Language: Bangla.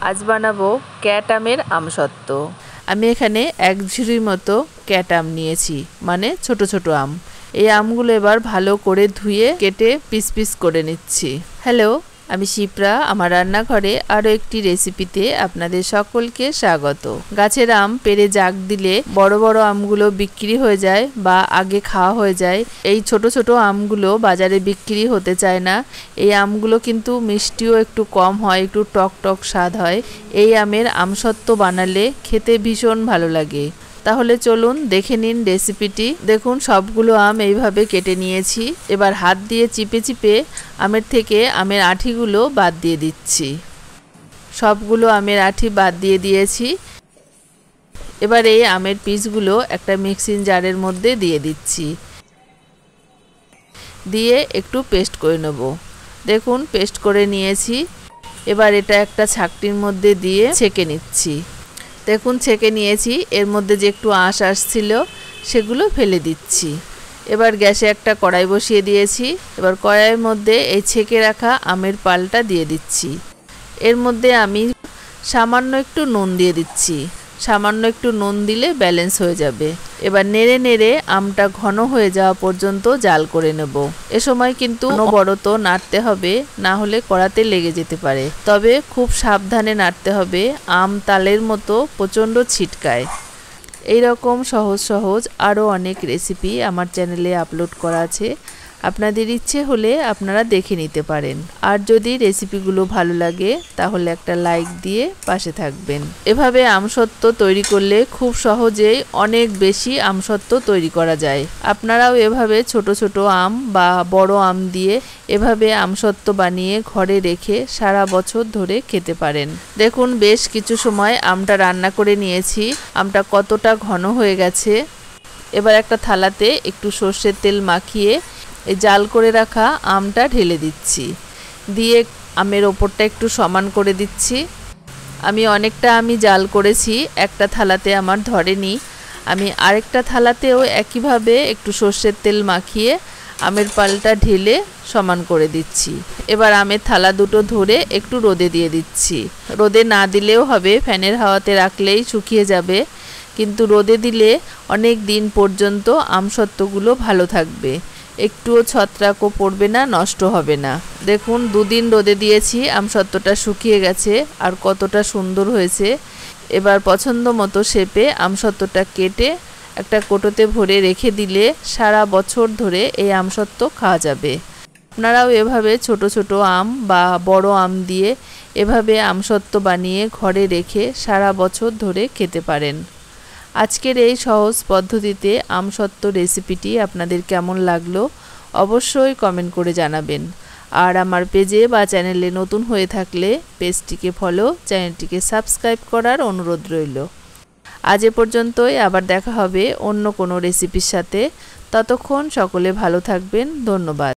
আজ বানাবো ক্যাট আমের আমসত্ত্ব। আমি এখানে এক ঝুড়ির মতো ক্যাট আম নিয়েছি, মানে ছোট ছোট আম। এই আমগুলো এবার ভালো করে ধুয়ে কেটে পিস পিস করে নিচ্ছি। হ্যালো, আমি শিপ্রা। আমার রান্নাঘরে আরও একটি রেসিপিতে আপনাদের সকলকে স্বাগত। গাছের আম পেড়ে জাগ দিলে বড় বড় আমগুলো বিক্রি হয়ে যায় বা আগে খাওয়া হয়ে যায়। এই ছোট ছোট আমগুলো বাজারে বিক্রি হতে চায় না। এই আমগুলো কিন্তু মিষ্টিও একটু কম হয়, একটু টক টক স্বাদ হয়। এই আমের আমসত্ত্ব বানালে খেতে ভীষণ ভালো লাগে। তাহলে চলুন দেখে নিন রেসিপিটি। দেখুন, সবগুলো আম এইভাবে কেটে নিয়েছি। এবার হাত দিয়ে চিপে চিপে আমের থেকে আমের আঁঠিগুলো বাদ দিয়ে দিচ্ছি। সবগুলো আমের আঁঠি বাদ দিয়ে দিয়েছি। এবার এই আমের পিসগুলো একটা মিক্সিং জারের মধ্যে দিয়ে দিচ্ছি, দিয়ে একটু পেস্ট করে নেব। দেখুন, পেস্ট করে নিয়েছি। এবার এটা একটা ছাঁকনির মধ্যে দিয়ে ছেঁকে নিচ্ছি। দেখুন, ছেঁকে নিয়েছি। এর মধ্যে যে একটু আঁশ আসছিল সেগুলো ফেলে দিচ্ছি। এবার গ্যাসে একটা কড়াই বসিয়ে দিয়েছি। এবার কড়াইয়ের মধ্যে এই ছেঁকে রাখা আমের পালটা দিয়ে দিচ্ছি। এর মধ্যে আমি সামান্য একটু নুন দিয়ে দিচ্ছি। সামান্য একটু নুন দিলে ব্যালেন্স হয়ে যাবে। এবার নেড়ে নেড়ে আমটা ঘন হয়ে যাওয়া পর্যন্ত জাল করে নেব। এ সময় কিন্তু অনবরত নাড়তে হবে, না হলে কড়াতে লেগে যেতে পারে। তবে খুব সাবধানে নাড়তে হবে, আম তালের মতো প্রচণ্ড ছিটকায়। এই রকম সহজ সহজ আরও অনেক রেসিপি আমার চ্যানেলে আপলোড করা আছে, আপনাদের ইচ্ছে হলে আপনারা দেখে নিতে পারেন। আর যদি রেসিপিগুলো ভালো লাগে তাহলে একটা লাইক দিয়ে পাশে থাকবেন। এভাবে আমসত্ত্ব তৈরি করলে খুব সহজেই অনেক বেশি আমসত্ত্ব তৈরি করা যায়। আপনারাও এভাবে ছোট ছোট আম বা বড় আম দিয়ে এভাবে আমসত্ত্ব বানিয়ে ঘরে রেখে সারা বছর ধরে খেতে পারেন। দেখুন, বেশ কিছু সময় আমটা রান্না করে নিয়েছি। আমটা কতটা ঘন হয়ে গেছে। এবার একটা থালাতে একটু সর্ষের তেল মাখিয়ে এই জাল করে রাখা আমটা ঢেলে দিচ্ছি, দিয়ে আমের ওপরটা একটু সমান করে দিচ্ছি। আমি অনেকটা আমি জাল করেছি, একটা থালাতে আমার ধরেনি। আমি আরেকটা থালাতেও একইভাবে একটু সর্ষের তেল মাখিয়ে আমের পালটা ঢেলে সমান করে দিচ্ছি। এবার আমের থালা দুটো ধরে একটু রোদে দিয়ে দিচ্ছি। রোদে না দিলেও হবে, ফ্যানের হাওয়াতে রাখলেই শুকিয়ে যাবে। কিন্তু রোদে দিলে অনেক দিন পর্যন্ত আমসত্ত্বগুলো ভালো থাকবে, একটুও ছত্রাকও পড়বে না, নষ্ট হবে না। দেখুন, দুদিন রোদে দিয়েছি, আমসত্ত্বটা শুকিয়ে গেছে আর কতটা সুন্দর হয়েছে। এবার পছন্দ মতো শেপে আমসত্ত্বটা কেটে একটা কোটোতে ভরে রেখে দিলে সারা বছর ধরে এই আমসত্ত্ব খাওয়া যাবে। আপনারাও এভাবে ছোট ছোট আম বা বড় আম দিয়ে এভাবে আমসত্ত্ব বানিয়ে ঘরে রেখে সারা বছর ধরে খেতে পারেন। আজকের এই সহজ পদ্ধতিতে আমসত্ত্ব রেসিপিটি আপনাদের কেমন লাগলো অবশ্যই কমেন্ট করে জানাবেন। আর আমার পেজে বা চ্যানেলে নতুন হয়ে থাকলে পেজটিকে ফলো, চ্যানেলটিকে সাবস্ক্রাইব করার অনুরোধ রইল। আজ এ পর্যন্তই, আবার দেখা হবে অন্য কোনো রেসিপির সাথে। ততক্ষণ সকলে ভালো থাকবেন। ধন্যবাদ।